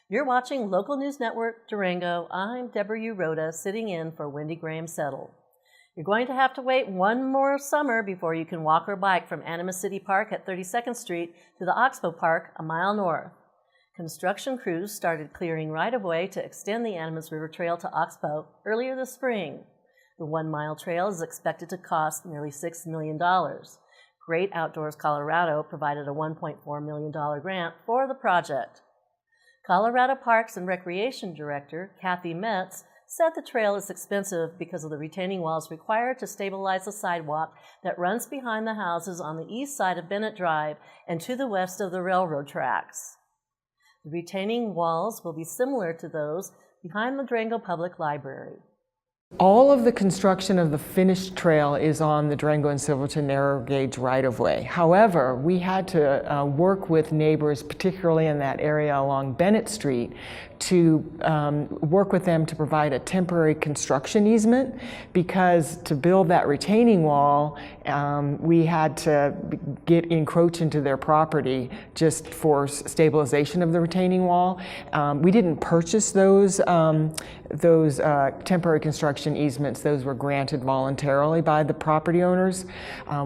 You're watching Local News Network Durango. I'm Deborah Uroda, sitting in for Wendy Graham-Settle. You're going to have to wait one more summer before you can walk or bike from Animas City Park at 32nd Street to the Oxbow Park a mile north. Construction crews started clearing right-of-way to extend the Animas River Trail to Oxbow earlier this spring. The 1-mile trail is expected to cost nearly $6 million. Great Outdoors Colorado provided a $1.4 million grant for the project. Colorado Parks and Recreation Director Kathy Metz said the trail is expensive because of the retaining walls required to stabilize the sidewalk that runs behind the houses on the east side of Bennett Drive and to the west of the railroad tracks. The retaining walls will be similar to those behind the Durango Public Library. All of the construction of the finished trail is on the Durango and Silverton narrow gauge right-of-way. However, we had to work with neighbors, particularly in that area along Bennett Street, to work with them to provide a temporary construction easement, because to build that retaining wall, we had to encroach into their property just for stabilization of the retaining wall. We didn't purchase those temporary construction easements. Those were granted voluntarily by the property owners.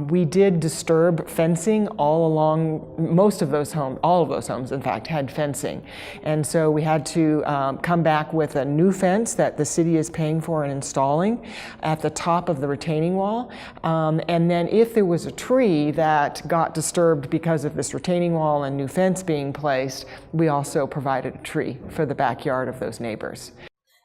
We did disturb fencing all along most of those homes. All of those homes, in fact, had fencing. And so we had to come back with a new fence that the city is paying for and installing at the top of the retaining wall. And then if there was a tree that got disturbed because of this retaining wall and new fence being placed, we also provided a tree for the backyard of those neighbors.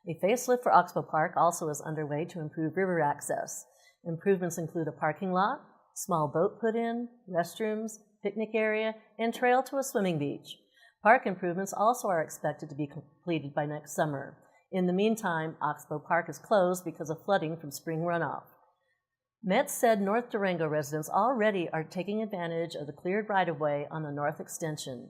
A facelift for Oxbow Park also is underway to improve river access. Improvements include a parking lot, small boat put in, restrooms, picnic area, and trail to a swimming beach. Park improvements also are expected to be completed by next summer. In the meantime, Oxbow Park is closed because of flooding from spring runoff. Metz said North Durango residents already are taking advantage of the cleared right-of-way on the north extension.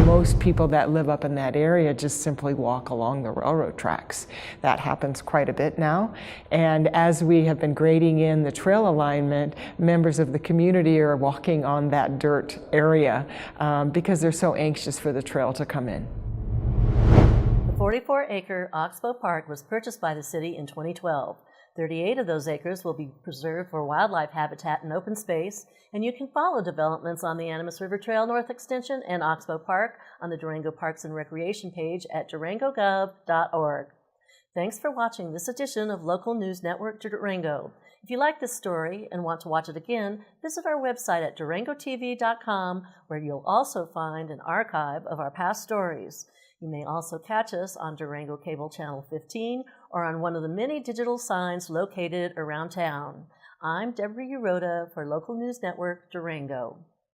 Most people that live up in that area just simply walk along the railroad tracks. That happens quite a bit now. And as we have been grading in the trail alignment, members of the community are walking on that dirt area because they're so anxious for the trail to come in. The 44-acre Oxbow Park was purchased by the city in 2012. 38 of those acres will be preserved for wildlife habitat and open space, and you can follow developments on the Animas River Trail North Extension and Oxbow Park on the Durango Parks and Recreation page at durangogov.org. Thanks for watching this edition of Local News Network Durango. If you like this story and want to watch it again, visit our website at durangotv.com, where you'll also find an archive of our past stories. You may also catch us on Durango Cable Channel 15 or on one of the many digital signs located around town. I'm Deborah Uroda for Local News Network Durango.